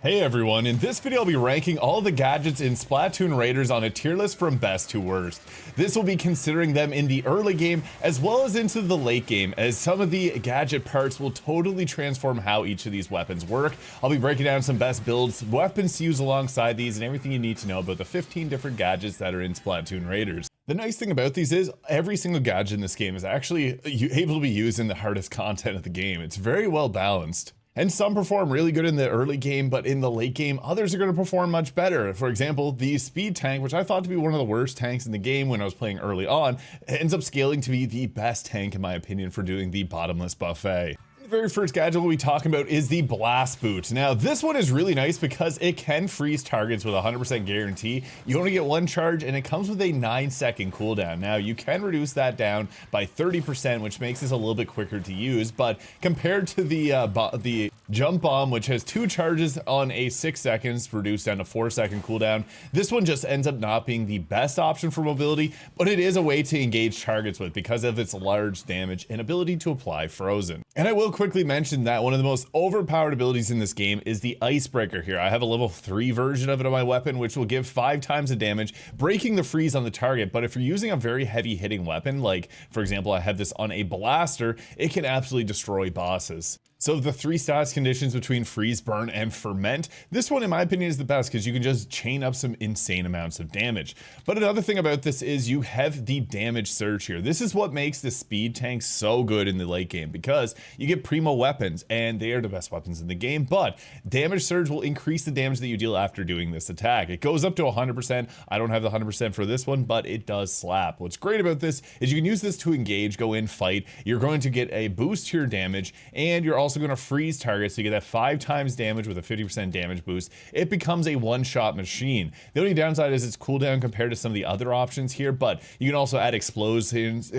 Hey everyone, in this video I'll be ranking all the gadgets in Splatoon Raiders on a tier list from best to worst. This will be considering them in the early game as well as into the late game, as some of the gadget parts will totally transform how each of these weapons work. I'll be breaking down some best builds, weapons to use alongside these, and everything you need to know about the 15 different gadgets that are in Splatoon Raiders. The nice thing about these is every single gadget in this game is actually able to be used in the hardest content of the game. It's very well balanced. And some perform really good in the early game, but in the late game, others are going to perform much better. For example, the speed tank, which I thought to be one of the worst tanks in the game when I was playing early on, ends up scaling to be the best tank in my opinion for doing the bottomless buffet. The very first gadget we'll be talking about is the Blast Boot. Now this one is really nice because it can freeze targets with a 100% guarantee. You only get one charge and it comes with a 9-second cooldown. Now you can reduce that down by 30%, which makes this a little bit quicker to use, but compared to the jump bomb, which has 2 charges on a 6 seconds reduced down to 4-second cooldown, this one just ends up not being the best option for mobility, but it is a way to engage targets with because of its large damage and ability to apply frozen. And I will quickly mention that one of the most overpowered abilities in this game is the Icebreaker here. I have a level 3 version of it on my weapon, which will give 5 times the damage, breaking the freeze on the target. But if you're using a very heavy hitting weapon, like for example, I have this on a blaster, it can absolutely destroy bosses. So the 3 status conditions between freeze, burn, and ferment, this one in my opinion is the best because you can just chain up some insane amounts of damage. But another thing about this is you have the damage surge here. This is what makes the speed tank so good in the late game because you get primo weapons and they are the best weapons in the game, but damage surge will increase the damage that you deal after doing this attack. It goes up to 100%. I don't have the 100% for this one, but it does slap. What's great about this is you can use this to engage, go in, fight. You're going to get a boost to your damage and you're also going to freeze targets, so you get that 5 times damage with a 50% damage boost. It becomes a one-shot machine. The only downside is its cooldown compared to some of the other options here, but you can also add explosions,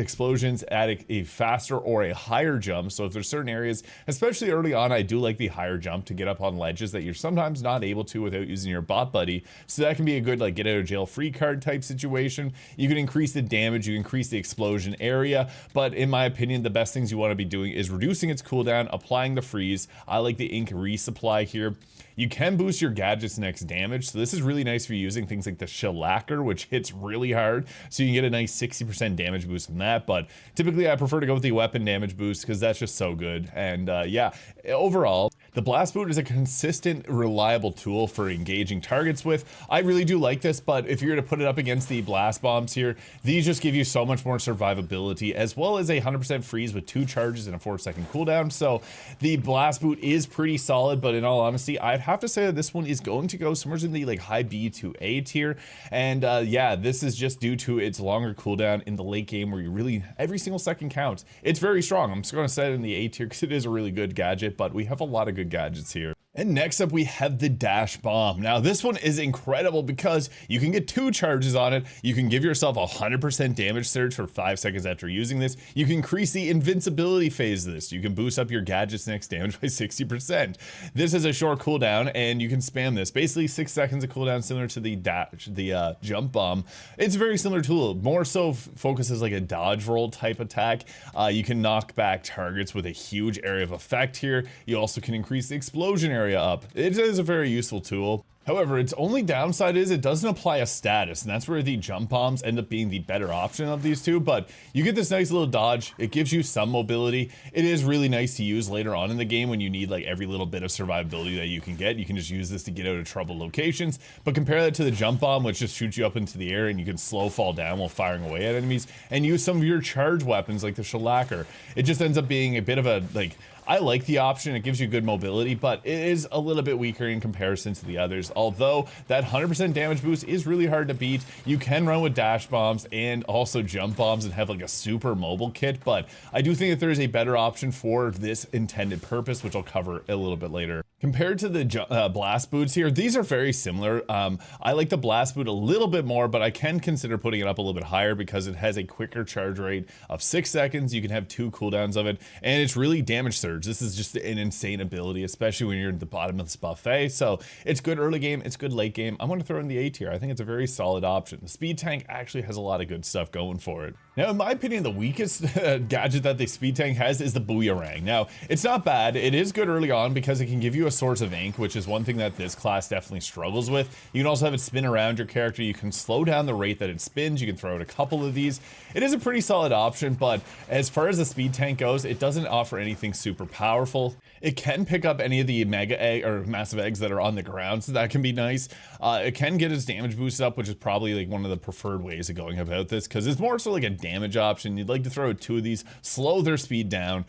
add a faster or a higher jump. So if there's certain areas, especially early on, I do like the higher jump to get up on ledges that you're sometimes not able to without using your bot buddy. So that can be a good like get out of jail free card type situation. You can increase the damage, you can increase the explosion area, but in my opinion, the best things you want to be doing is reducing its cooldown, applying the freeze. I like the ink resupply here. You can boost your gadget's next damage, so this is really nice for using things like the Shellacker, which hits really hard, so you can get a nice 60% damage boost from that, but typically I prefer to go with the weapon damage boost because that's just so good. And yeah, overall, the Blast Boot is a consistent, reliable tool for engaging targets with. I really do like this, but if you were to put it up against the Blast Bombs here, these just give you so much more survivability, as well as a 100% freeze with 2 charges and a 4-second cooldown. So the Blast Boot is pretty solid, but in all honesty, I'd have to say that this one is going to go somewhere in the like high B to A tier. And yeah, this is just due to its longer cooldown in the late game where you really, every single second counts. It's very strong. I'm just going to set it in the A tier because it is a really good gadget, but we have a lot of good gadgets here. And next up we have the Dash Bomb. Now this one is incredible because you can get 2 charges on it. You can give yourself a 100% damage surge for 5 seconds after using this. You can increase the invincibility phase of this. You can boost up your gadget's next damage by 60%. This is a short cooldown and you can spam this. Basically 6 seconds of cooldown, similar to the jump bomb. It's a very similar tool, more so focuses like a dodge roll type attack. You can knock back targets with a huge area of effect here. You also can increase the explosion area up. It is a very useful tool. However, its only downside is it doesn't apply a status, and that's where the jump bombs end up being the better option of these two, but you get this nice little dodge. It gives you some mobility. It is really nice to use later on in the game when you need like every little bit of survivability that you can get. You can just use this to get out of trouble locations, but compare that to the jump bomb, which just shoots you up into the air and you can slow fall down while firing away at enemies, and use some of your charge weapons like the Shellacker. It just ends up being a bit of a like, I like the option, it gives you good mobility, but it is a little bit weaker in comparison to the others. Although that 100% damage boost is really hard to beat. You can run with dash bombs and also jump bombs and have like a super mobile kit, but I do think that there is a better option for this intended purpose, which I'll cover a little bit later. Compared to the Blast Boots here, these are very similar. I like the Blast Boot a little bit more, but I can consider putting it up a little bit higher because it has a quicker charge rate of 6 seconds. You can have 2 cooldowns of it, and it's really damage surge. This is just an insane ability, especially when you're at the bottom of this buffet. So it's good early game, it's good late game. I'm going to throw in the A tier. I think it's a very solid option. The speed tank actually has a lot of good stuff going for it. Now, in my opinion, the weakest gadget that the speed tank has is the Booyarang. Now, it's not bad. It is good early on because it can give you a source of ink, which is one thing that this class definitely struggles with. You can also have it spin around your character. You can slow down the rate that it spins. You can throw out a couple of these. It is a pretty solid option, but as far as the speed tank goes, it doesn't offer anything super powerful. It can pick up any of the mega egg or massive eggs that are on the ground, so that can be nice. It can get its damage boost up, which is probably like one of the preferred ways of going about this, because it's more so like a damage option. You'd like to throw 2 of these, slow their speed down.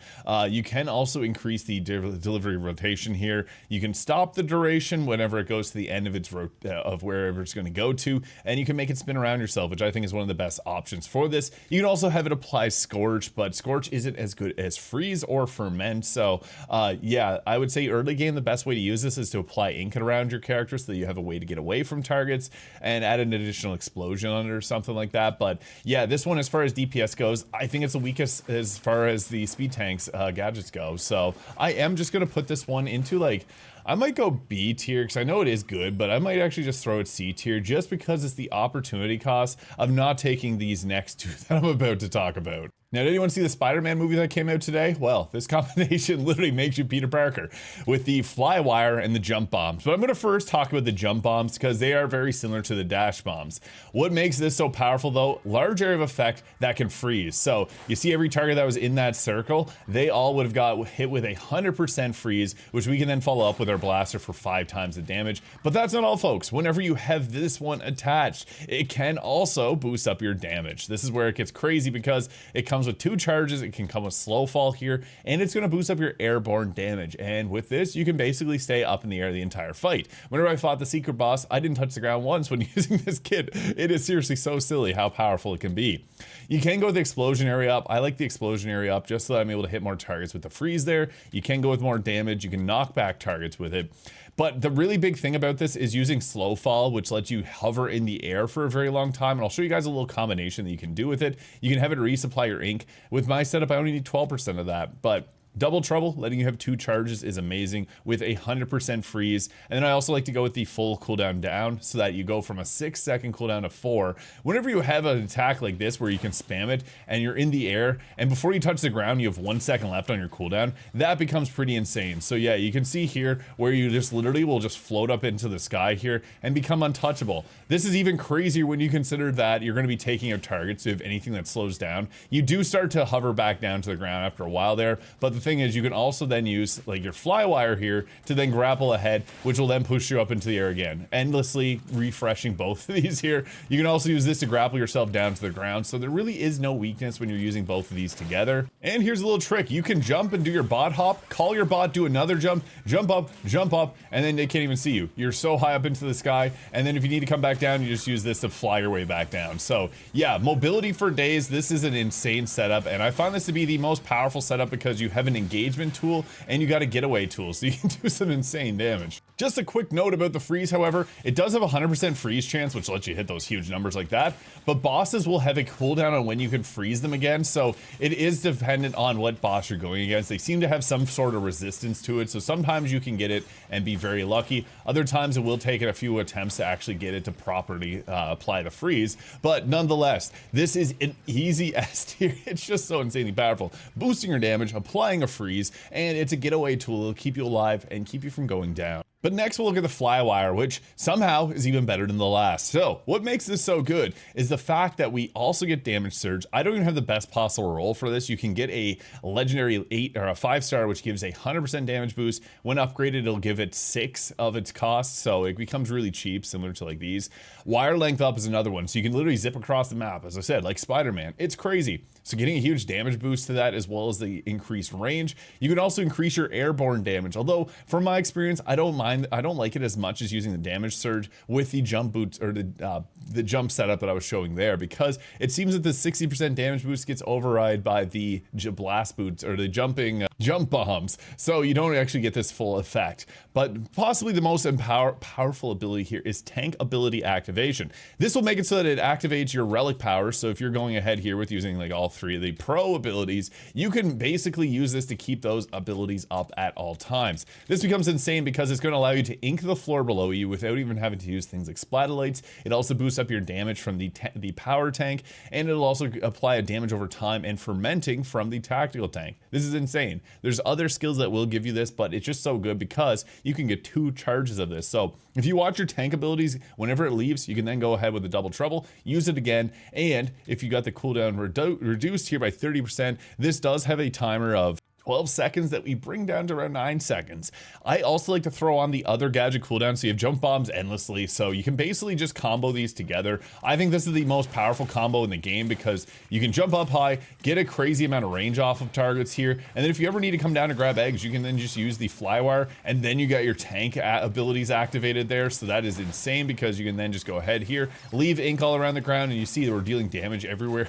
You can also increase the delivery rotation here. You can stop the duration whenever it goes to the end of its of wherever it's going to go to, and you can make it spin around yourself, which I think is one of the best options for this. You can also have it apply Scorch, but Scorch isn't as good as Freeze or Ferment, so yeah, I would say early game the best way to use this is to apply ink around your character so that you have a way to get away from targets and add an additional explosion on it or something like that. But yeah, this one, as far as DPS goes, I think it's the weakest as far as the speed tanks gadgets go. So I am just going to put this one into, like, I might go B tier because I know it is good, but I might actually just throw it C tier just because it's the opportunity cost of not taking these next 2 that I'm about to talk about. Now, did anyone see the Spider-Man movie that came out today? Well, this combination literally makes you Peter Parker with the Flywire and the jump bombs. But I'm going to first talk about the jump bombs because they are very similar to the dash bombs. What makes this so powerful though? Large area of effect that can freeze. So you see every target that was in that circle, they all would have got hit with 100% freeze, which we can then follow up with our blaster for 5 times the damage. But that's not all, folks. Whenever you have this one attached, it can also boost up your damage. This is where it gets crazy because it comes with 2 charges. It can come with slow fall here, and it's going to boost up your airborne damage. And with this, you can basically stay up in the air the entire fight. Whenever I fought the secret boss, I didn't touch the ground once when using this kit. It is seriously so silly how powerful it can be. You can go with the explosion area up. I like the explosion area up just so that I'm able to hit more targets with the freeze there. You can go with more damage. You can knock back targets with it. But the really big thing about this is using slow fall, which lets you hover in the air for a very long time. And I'll show you guys a little combination that you can do with it. You can have it resupply your ink. With my setup, I only need 12% of that, but Double Trouble, letting you have 2 charges, is amazing with 100% freeze. And then I also like to go with the full cooldown down so that you go from a 6-second cooldown to 4. Whenever you have an attack like this where you can spam it and you're in the air and before you touch the ground you have 1 second left on your cooldown, that becomes pretty insane. So yeah, you can see here where you just literally will just float up into the sky here and become untouchable. This is even crazier when you consider that you're going to be taking out targets, so if anything that slows down, you do start to hover back down to the ground after a while there. But the thing is, you can also then use like your Flywire here to then grapple ahead, which will then push you up into the air again, endlessly refreshing both of these here. You can also use this to grapple yourself down to the ground, so there really is no weakness when you're using both of these together. And here's a little trick. You can jump and do your bot hop, call your bot, do another jump up, and then they can't even see you. You're so high up into the sky, and then if you need to come back down, you just use this to fly your way back down. So yeah, mobility for days. This is an insane setup, and I find this to be the most powerful setup because you have an engagement tool and you got a getaway tool, so you can do some insane damage. Just a quick note about the freeze, however, it does have a 100% freeze chance, which lets you hit those huge numbers like that, but bosses will have a cooldown on when you can freeze them again, so it is dependent on what boss you're going against. They seem to have some sort of resistance to it, so sometimes you can get it and be very lucky. Other times it will take a few attempts to actually get it to properly apply the freeze, but nonetheless, this is an easy S tier. It's just so insanely powerful. Boosting your damage, applying a freeze, and it's a getaway tool. It'll keep you alive and keep you from going down. But next we'll look at the Flywire, which somehow is even better than the last. So what makes this so good is the fact that we also get damage surge. I don't even have the best possible roll for this. You can get a legendary 8 or a 5-star, which gives a 100% damage boost. When upgraded, it'll give it 6 of its cost, so it becomes really cheap, similar to like these. Wire length up is another one, so you can literally zip across the map, as I said, like Spider-Man. It's crazy. So getting a huge damage boost to that, as well as the increased range. You can also increase your airborne damage, although from my experience, I don't like it as much as using the damage surge with the jump boots or the jump setup that I was showing there, because it seems that the 60% damage boost gets override by the blast boots or the jumping jump bombs, so you don't actually get this full effect. But possibly the most powerful ability here is tank ability activation. This will make it so that it activates your relic power, so if you're going ahead here with using like all 3 of the pro abilities, you can basically use this to keep those abilities up at all times. This becomes insane because it's going allow you to ink the floor below you without even having to use things like Splatelites. It also boosts up your damage from the power tank, and it'll also apply a damage over time and fermenting from the tactical tank. This is insane. There's other skills that will give you this, but it's just so good because you can get 2 charges of this. So if you watch your tank abilities, whenever it leaves, you can then go ahead with the double trouble, use it again, and if you got the cooldown reduced here by 30%, this does have a timer of 12 seconds that we bring down to around 9 seconds. I also like to throw on the other gadget cooldown, so you have jump bombs endlessly, so you can basically just combo these together. I think this is the most powerful combo in the game because you can jump up high, get a crazy amount of range off of targets here, and then if you ever need to come down to grab eggs, you can then just use the Flywire, and then you got your tank abilities activated there, so that is insane because you can then just go ahead here, leave ink all around the ground, and you see that we're dealing damage everywhere,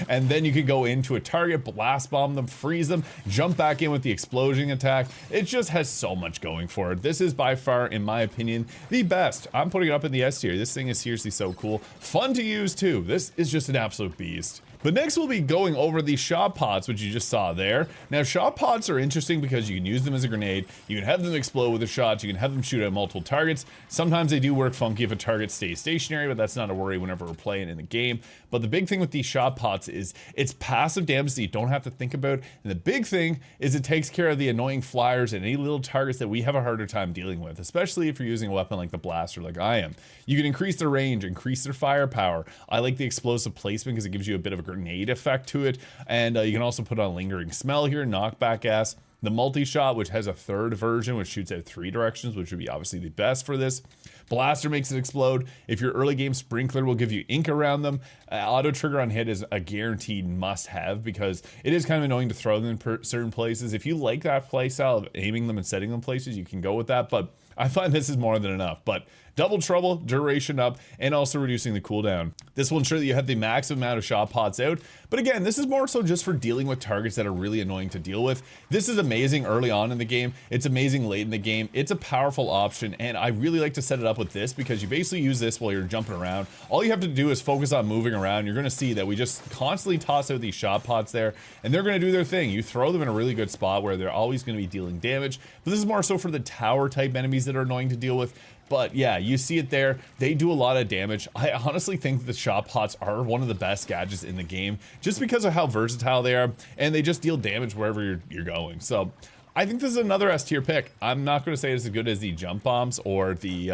and then you can go into a target, blast bomb them, freeze them, jump back in with the explosion attack. It just has so much going for it. This is by far, in my opinion, the best. I'm putting it up in the S tier. This thing is seriously so cool. Fun to use too. This is just an absolute beast. But next we'll be going over the shot pots, which you just saw there. Now shot pots are interesting because you can use them as a grenade, you can have them explode with a shot, you can have them shoot at multiple targets. Sometimes they do work funky if a target stays stationary, but that's not a worry whenever we're playing in the game. But the big thing with these shot pots is it's passive damage that you don't have to think about. And the big thing is it takes care of the annoying flyers and any little targets that we have a harder time dealing with, especially if you're using a weapon like the blaster like I am. You can increase their range, increase their firepower. I like the explosive placement because it gives you a bit of a grenade effect to it, and you can also put on lingering smell here, knockback gas, the multi-shot, which has a third version which shoots out 3 directions, which would be obviously the best for this. Blaster makes it explode. If your early game sprinkler will give you ink around them, auto trigger on hit is a guaranteed must have because it is kind of annoying to throw them in certain places. If you like that playstyle of aiming them and setting them places, you can go with that, but I find this is more than enough. But double trouble, duration up, and also reducing the cooldown. This will ensure that you have the maximum amount of shot pots out. But again, this is more so just for dealing with targets that are really annoying to deal with. This is amazing early on in the game. It's amazing late in the game. It's a powerful option, and I really like to set it up with this because you basically use this while you're jumping around. All you have to do is focus on moving around. You're gonna see that we just constantly toss out these shot pots there, and they're gonna do their thing. You throw them in a really good spot where they're always gonna be dealing damage, but this is more so for the tower type enemies that are annoying to deal with. But yeah, you see it there. They do a lot of damage. I honestly think the shot pots are one of the best gadgets in the game just because of how versatile they are, and they just deal damage wherever you're going. So I think this is another S tier pick. I'm not going to say it's as good as the jump bombs or the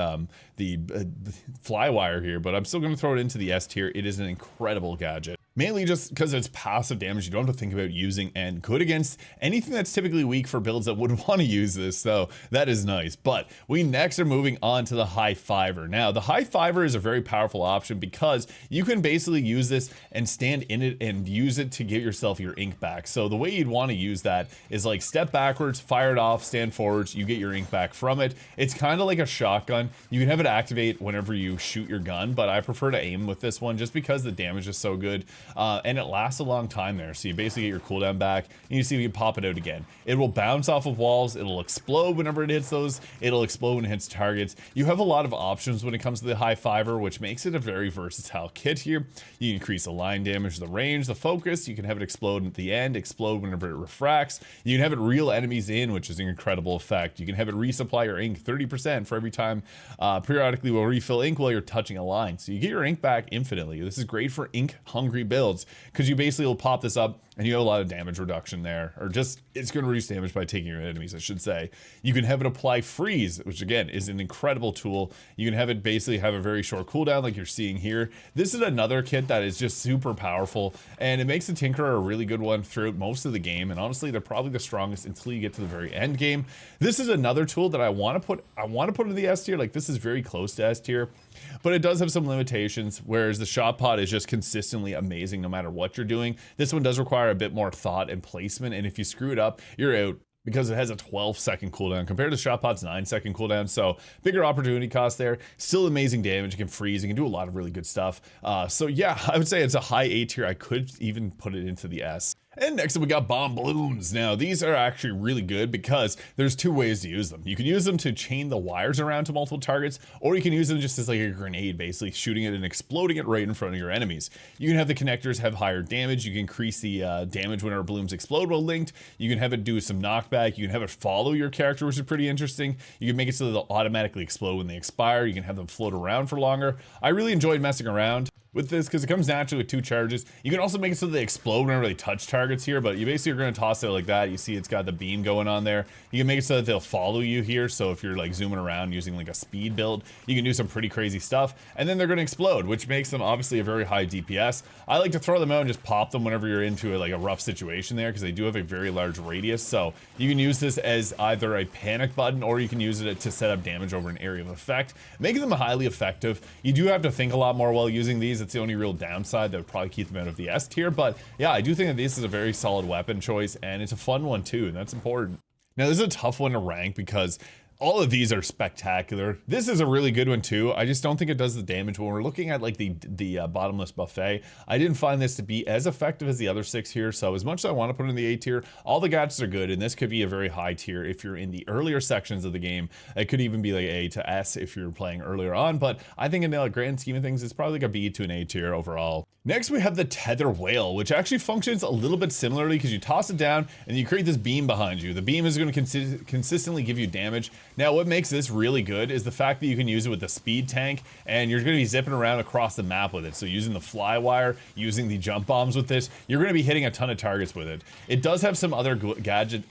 Flywire here, but I'm still going to throw it into the S tier. It is an incredible gadget. Mainly just because it's passive damage you don't have to think about using, and good against anything that's typically weak for builds that would want to use this, so that is nice. But we next are moving on to the high fiver. Now the high fiver is a very powerful option because you can basically use this and stand in it and use it to get yourself your ink back. So the way you'd want to use that is like step backwards, fire it off, stand forwards, you get your ink back from it. It's kind of like a shotgun. You can have it activate whenever you shoot your gun, but I prefer to aim with this one just because the damage is so good. And it lasts a long time there, so you basically get your cooldown back, and you see we can pop it out again. It will bounce off of walls, it'll explode whenever it hits those, it'll explode when it hits targets. You have a lot of options when it comes to the high fiver, which makes it a very versatile kit here. You can increase the line damage, the range, the focus, you can have it explode at the end, explode whenever it refracts. You can have it reel enemies in, which is an incredible effect. You can have it resupply your ink 30% for every time. Periodically will refill ink while you're touching a line, so you get your ink back infinitely. This is great for ink hungry builds because you basically will pop this up and you have a lot of damage reduction there, or just it's going to reduce damage by taking your enemies, I should say. You can have it apply freeze, which again is an incredible tool. You can have it basically have a very short cooldown like you're seeing here. This is another kit that is just super powerful, and it makes the Tinkerer a really good one throughout most of the game, and honestly they're probably the strongest until you get to the very end game. This is another tool that I want to put in the S tier. Like, this is very close to S tier, but it does have some limitations, whereas the shot pot is just consistently amazing no matter what you're doing. This one does require a bit more thought and placement, and if you screw it up, you're out because it has a 12-second cooldown compared to shot pot's 9-second cooldown, so bigger opportunity cost there. Still amazing damage, it can freeze, it can do a lot of really good stuff. So yeah, I would say it's a high A tier. I could even put it into the S. And next up we got Bombloons. Now these are actually really good because there's two ways to use them. You can use them to chain the wires around to multiple targets, or you can use them just as like a grenade, basically shooting it and exploding it right in front of your enemies. You can have the connectors have higher damage. You can increase the damage when our balloons explode while linked. You can have it do some knockback. You can have it follow your character, which is pretty interesting. You can make it so that they'll automatically explode when they expire. You can have them float around for longer. I really enjoyed messing around with this because it comes naturally with 2 charges. You can also make it so they explode whenever they touch targets here, but you basically are going to toss it like that. You see it's got the beam going on there. You can make it so that they'll follow you here, so if you're like zooming around using like a speed build, you can do some pretty crazy stuff, and then they're going to explode, which makes them obviously a very high DPS. I like to throw them out and just pop them whenever you're into like a rough situation there, because they do have a very large radius, so you can use this as either a panic button, or you can use it to set up damage over an area of effect, making them highly effective. You do have to think a lot more while using these. It's the only real downside that would probably keep them out of the S tier, but yeah, I do think that this is a very solid weapon choice, and it's a fun one too, and that's important. Now this is a tough one to rank because all of these are spectacular. This is a really good one too. I just don't think it does the damage. When we're looking at like the bottomless buffet, I didn't find this to be as effective as the other 6 here. So as much as I want to put it in the A tier, all the gadgets are good, and this could be a very high tier if you're in the earlier sections of the game. It could even be like A to S if you're playing earlier on, but I think in the grand scheme of things, it's probably like a B to an A tier overall. Next, we have the Tether Wail, which actually functions a little bit similarly because you toss it down and you create this beam behind you. The beam is going to consistently give you damage. Now, what makes this really good is the fact that you can use it with the speed tank, and you're going to be zipping around across the map with it. So using the Flywire, using the jump bombs with this, you're going to be hitting a ton of targets with it. It does have some other gadget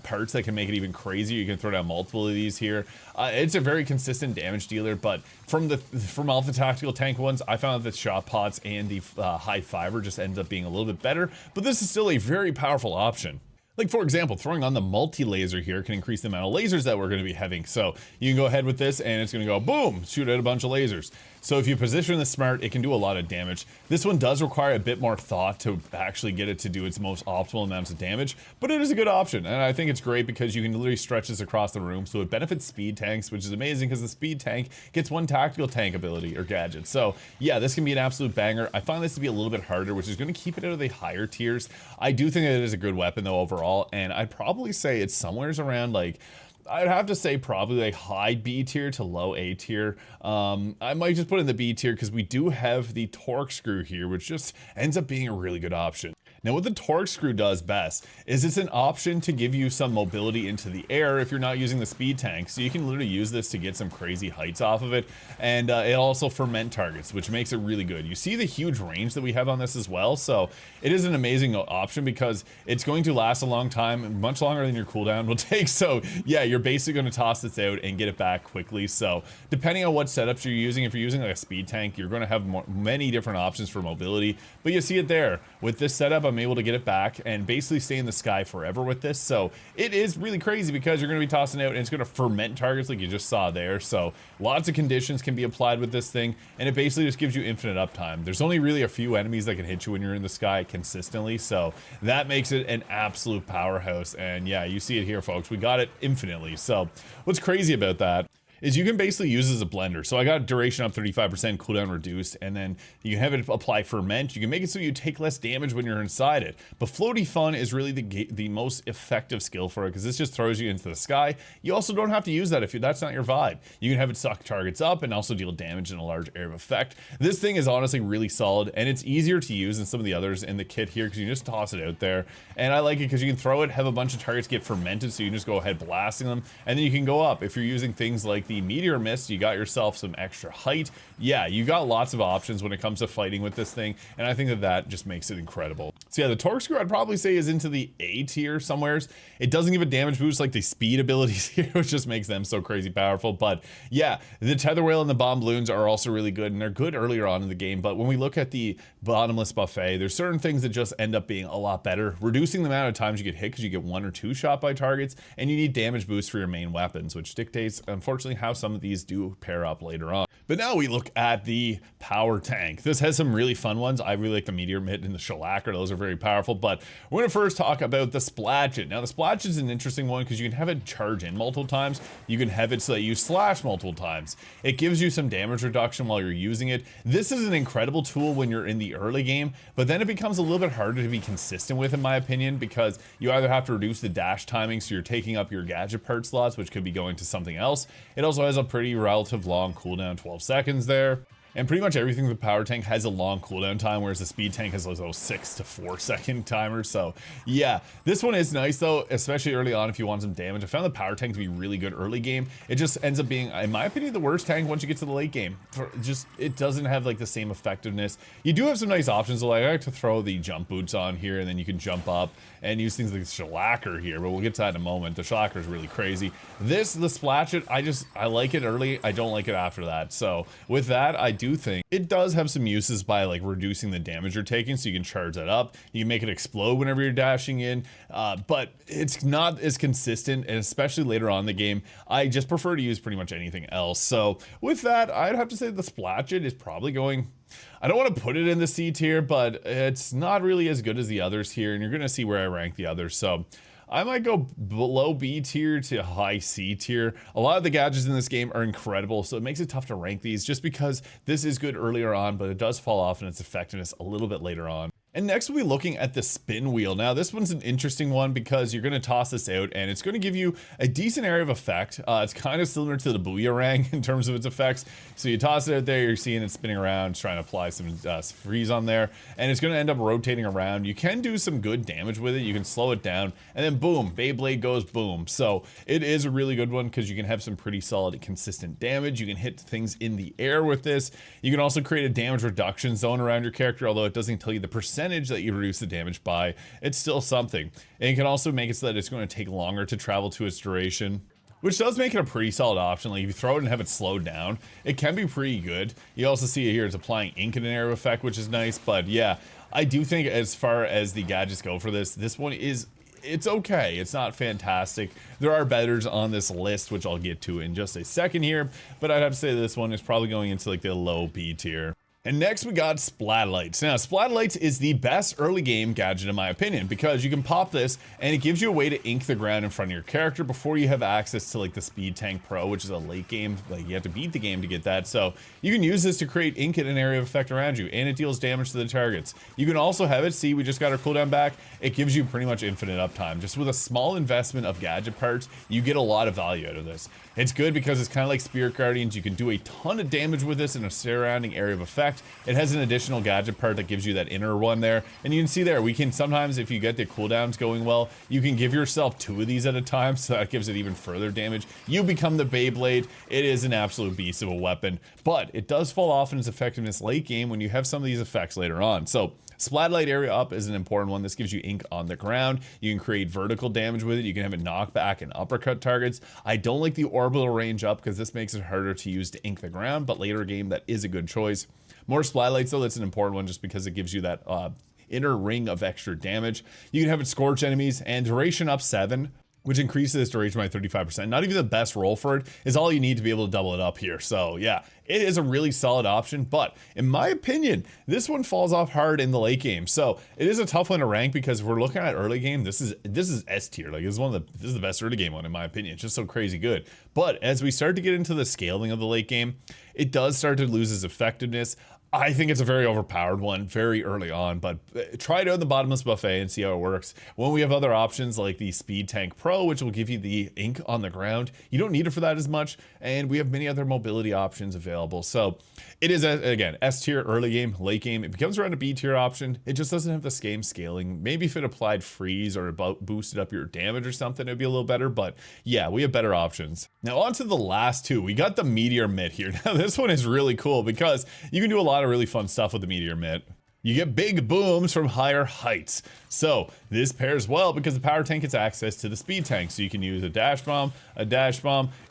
parts that can make it even crazier. You can throw down multiple of these here. It's a very consistent damage dealer, but from all the tactical tank ones, I found that the shot pots and the high fiber just ends up being a little bit better, but this is still a very powerful option. Like, for example, throwing on the multi-laser here can increase the amount of lasers that we're going to be having. So you can go ahead with this and it's going to go boom, shoot out a bunch of lasers. So if you position this smart, it can do a lot of damage. This one does require a bit more thought to actually get it to do its most optimal amounts of damage, but it is a good option. And I think it's great because you can literally stretch this across the room. So it benefits speed tanks, which is amazing because the speed tank gets 1 tactical tank ability or gadget. So yeah, this can be an absolute banger. I find this to be a little bit harder, which is going to keep it out of the higher tiers. I do think that it is a good weapon though overall, and I'd probably say it's somewhere around like, I'd have to say probably a high B tier to low A tier. I might just put in the B tier because we do have the Torquescrew here, which just ends up being a really good option. Now what the Torquescrew does best is it's an option to give you some mobility into the air if you're not using the speed tank. So you can literally use this to get some crazy heights off of it. And it also ferment targets, which makes it really good. You see the huge range that we have on this as well. So it is an amazing option because it's going to last a long time, much longer than your cooldown will take. So yeah, you're basically going to toss this out and get it back quickly. So depending on what setups you're using, if you're using like a speed tank, you're going to have many different options for mobility. But you see it there. With this setup, I'm able to get it back and basically stay in the sky forever with this. So it is really crazy because you're going to be tossing out and it's going to ferment targets like you just saw there. So lots of conditions can be applied with this thing, and it basically just gives you infinite uptime. There's only really a few enemies that can hit you when you're in the sky consistently, so that makes it an absolute powerhouse. And yeah, you see it here, folks. We got it infinitely. So what's crazy about that is you can basically use it as a blender. So I got duration up 35%, cooldown reduced, and then you can have it apply ferment. You can make it so you take less damage when you're inside it. But floaty fun is really the most effective skill for it because this just throws you into the sky. You also don't have to use that if that's not your vibe. You can have it suck targets up and also deal damage in a large area of effect. This thing is honestly really solid, and it's easier to use than some of the others in the kit here because you just toss it out there. And I like it because you can throw it, have a bunch of targets get fermented, so you can just go ahead blasting them, and then you can go up. If you're using things like the Meteor Mitts, you got yourself some extra height. Yeah, you got lots of options when it comes to fighting with this thing, and I think that that just makes it incredible. So yeah, the Torquescrew I'd probably say is into the A tier somewheres. It doesn't give a damage boost like the speed abilities here, which just makes them so crazy powerful. But yeah, the Tether Wail and the Bombloons are also really good, and they're good earlier on in the game. But when we look at the bottomless buffet, there's certain things that just end up being a lot better, reducing the amount of times you get hit because you get 1 or 2 shot by targets, and you need damage boost for your main weapons, which dictates, unfortunately, how some of these do pair up later on. But now we look at the power tank. This has some really fun ones. I really like the Meteor Mitt and the Shellacker. Those are very powerful, but we're going to first talk about the Splatchet. Now the Splatchet is an interesting one because you can have it charge in multiple times. You can have it so that you slash multiple times. It gives you some damage reduction while you're using it. This is an incredible tool when you're in the early game, but then it becomes a little bit harder to be consistent with, in my opinion, because you either have to reduce the dash timing, so you're taking up your gadget part slots, which could be going to something else. It also has a pretty relative long cooldown, 12 seconds there. And pretty much everything with the power tank has a long cooldown time, whereas the speed tank has those 6 to 4 second timers. So yeah, this one is nice though, especially early on if you want some damage. I found the power tank to be really good early game. It just ends up being, in my opinion, the worst tank once you get to the late game. It doesn't have like the same effectiveness. You do have some nice options. Like I like to throw the jump boots on here, and then you can jump up and use things like the Shellacker here, but we'll get to that in a moment. The Shellacker is really crazy. The Splatchet, I like it early. I don't like it after that. So with that, I do think it does have some uses by like reducing the damage you're taking, so you can charge that up. You can make it explode whenever you're dashing in, but it's not as consistent, and especially later on in the game, I just prefer to use pretty much anything else. So with that, I'd have to say the Splatchet is probably going, I don't want to put it in the C tier, but it's not really as good as the others here, and you're going to see where I rank the others. So I might go below B tier to high C tier. A lot of the gadgets in this game are incredible, so it makes it tough to rank these just because this is good earlier on, but it does fall off in its effectiveness a little bit later on. And next we'll be looking at the Spinwheel. Now this one's an interesting one because you're going to toss this out and it's going to give you a decent area of effect. It's kind of similar to the Booyarang in terms of its effects. So you toss it out there, you're seeing it spinning around, trying to apply some freeze on there, and it's going to end up rotating around. You can do some good damage with it. You can slow it down, and then boom, Beyblade goes boom. So it is a really good one because you can have some pretty solid consistent damage. You can hit things in the air with this. You can also create a damage reduction zone around your character, although it doesn't tell you the percentage that you reduce the damage by. It's still something. And you can also make it so that it's going to take longer to travel to its duration, which does make it a pretty solid option. Like if you throw it and have it slowed down, it can be pretty good. You also see it here, it's applying ink in an area effect, which is nice. But yeah, I do think as far as the gadgets go for this one is, it's okay. It's not fantastic. There are betters on this list, which I'll get to in just a second here, but I'd have to say this one is probably going into like the low B tier. And next we got Splatelites. Now Splatelites is the best early game gadget in my opinion, because you can pop this and it gives you a way to ink the ground in front of your character before you have access to like the Speed Tank Pro, which is a late game, like you have to beat the game to get that. So you can use this to create ink in an area of effect around you, and it deals damage to the targets. You can also have it, see we just got our cooldown back, it gives you pretty much infinite uptime. Just with a small investment of gadget parts, you get a lot of value out of this. It's good because it's kind of like Spirit Guardians. You can do a ton of damage with this in a surrounding area of effect. It has an additional gadget part that gives you that inner one there. And you can see there, we can sometimes, if you get the cooldowns going well, you can give yourself 2 of these at a time, so that gives it even further damage. You become the Beyblade. It is an absolute beast of a weapon, but it does fall off in its effectiveness late game when you have some of these effects later on. So Splatlight area up is an important one. This gives you ink on the ground. You can create vertical damage with it. You can have it knock back and uppercut targets. I don't like the orbital range up because this makes it harder to use to ink the ground, but later game that is a good choice. More Splatlights though, that's an important one just because it gives you that inner ring of extra damage. You can have it scorch enemies, and duration up 7, which increases its duration by 35%. Not even the best roll for it is all you need to be able to double it up here. So yeah, it is a really solid option, but in my opinion, this one falls off hard in the late game. So it is a tough one to rank because if we're looking at early game, this is S tier. Like this is the best early game one in my opinion. It's just so crazy good. But as we start to get into the scaling of the late game, it does start to lose its effectiveness. I think it's a very overpowered one very early on, but try it out in the bottomless buffet and see how it works. When we have other options like the Speed Tank Pro, which will give you the ink on the ground, you don't need it for that as much, and we have many other mobility options available. So it is, again, S tier early game, late game. It becomes around a B tier option. It just doesn't have the same scaling. Maybe if it applied freeze or boosted up your damage or something, it'd be a little better, but yeah, we have better options. Now on to the last two. We got the Meteor Mitt here. Now this one is really cool because you can do a lot of really fun stuff with the Meteor Mitt. You get big booms from higher heights. So this pairs well because the power tank gets access to the speed tank. So you can use a dash bomb,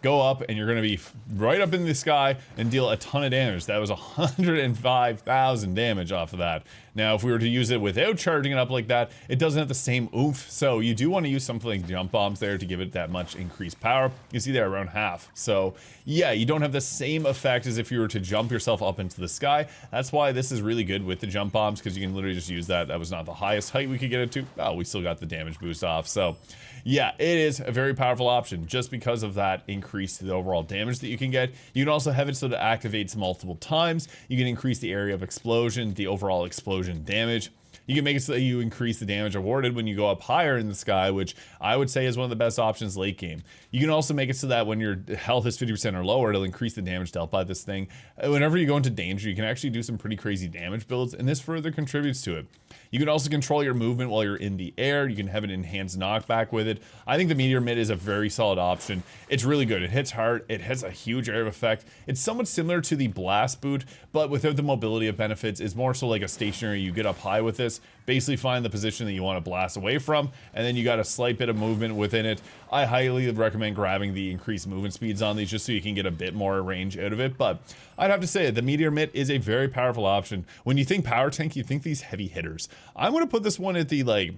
go up, and you're gonna be right up in the sky and deal a ton of damage. That was 105,000 damage off of that. Now, if we were to use it without charging it up like that, it doesn't have the same oomph. So you do want to use something like jump bombs there to give it that much increased power. You see there around half. So yeah, you don't have the same effect as if you were to jump yourself up into the sky. That's why this is really good with the jump bombs, because you can literally just use that. That was not the highest height we could get it to. Oh, we still got the damage boost off. So yeah, it is a very powerful option just because of that increase to the overall damage that you can get. You can also have it so that it activates multiple times. You can increase the area of explosion, the overall explosion damage. You can make it so that you increase the damage awarded when you go up higher in the sky, which I would say is one of the best options late game. You can also make it so that when your health is 50% or lower, it'll increase the damage dealt by this thing. Whenever you go into danger, you can actually do some pretty crazy damage builds, and this further contributes to it. You can also control your movement while you're in the air. You can have an enhanced knockback with it. I think the Meteor Mitt is a very solid option. It's really good. It hits hard. It has a huge area of effect. It's somewhat similar to the Blast Boot, but without the mobility of benefits. It's more so like a stationary, you get up high with this, basically find the position that you want to blast away from, and then you got a slight bit of movement within it. I highly recommend grabbing the increased movement speeds on these just so you can get a bit more range out of it. But I'd have to say the Meteor Mitt is a very powerful option. When you think power tank, you think these heavy hitters. I'm going to put this one at the, like,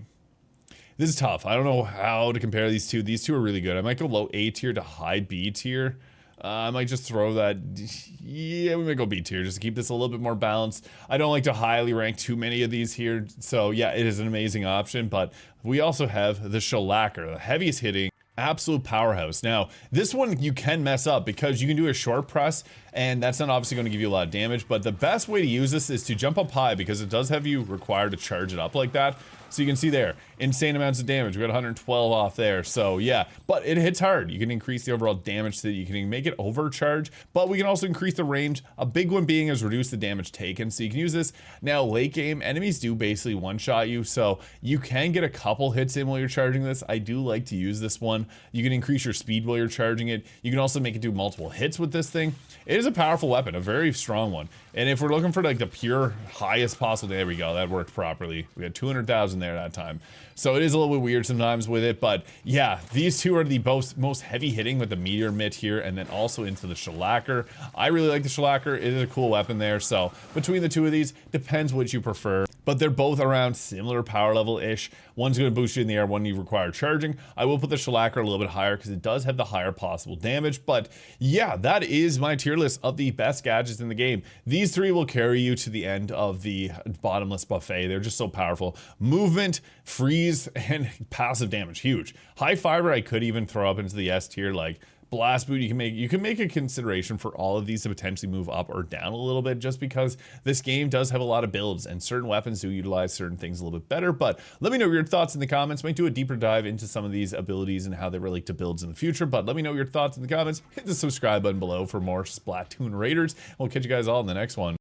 this is tough. I don't know how to compare these two. These two are really good. I might go low A tier to high B tier. I might just throw that. Yeah, we might go B tier just to keep this a little bit more balanced. I don't like to highly rank too many of these here. So yeah, it is an amazing option. But we also have the Shellacker, the heaviest hitting absolute powerhouse. Now, this one you can mess up because you can do a short press, and that's not obviously going to give you a lot of damage, but the best way to use this is to jump up high because it does have you required to charge it up like that. So you can see there, insane amounts of damage. We got 112 off there. So yeah, but it hits hard. You can increase the overall damage so that you can make it overcharge, but we can also increase the range. A big one being is reduce the damage taken. So you can use this. Now late game, enemies do basically one-shot you. So you can get a couple hits in while you're charging this. I do like to use this one. You can increase your speed while you're charging it. You can also make it do multiple hits with this thing. It is a powerful weapon, a very strong one. And if we're looking for like the pure highest possible, there we go, that worked properly. We had 200,000 there that time. So it is a little bit weird sometimes with it, but yeah, these two are the most heavy hitting with the Meteor Mitt here, and then also into the Shellacker. I really like the Shellacker. It is a cool weapon there. So between the two of these, depends what you prefer, but they're both around similar power level-ish. One's going to boost you in the air, one you require charging. I will put the Shellacker a little bit higher because it does have the higher possible damage, but yeah, that is my tier list of the best gadgets in the game. These three will carry you to the end of the bottomless buffet. They're just so powerful. Movement, freeze, and passive damage, huge. High fiber I could even throw up into the S tier, like Blast Boot. You can make a consideration for all of these to potentially move up or down a little bit, just because this game does have a lot of builds and certain weapons do utilize certain things a little bit better. But let me know your thoughts in the comments. Might do a deeper dive into some of these abilities and how they relate to builds in the future, but let me know your thoughts in the comments. Hit the subscribe button below for more Splatoon Raiders. We'll catch you guys all in the next one.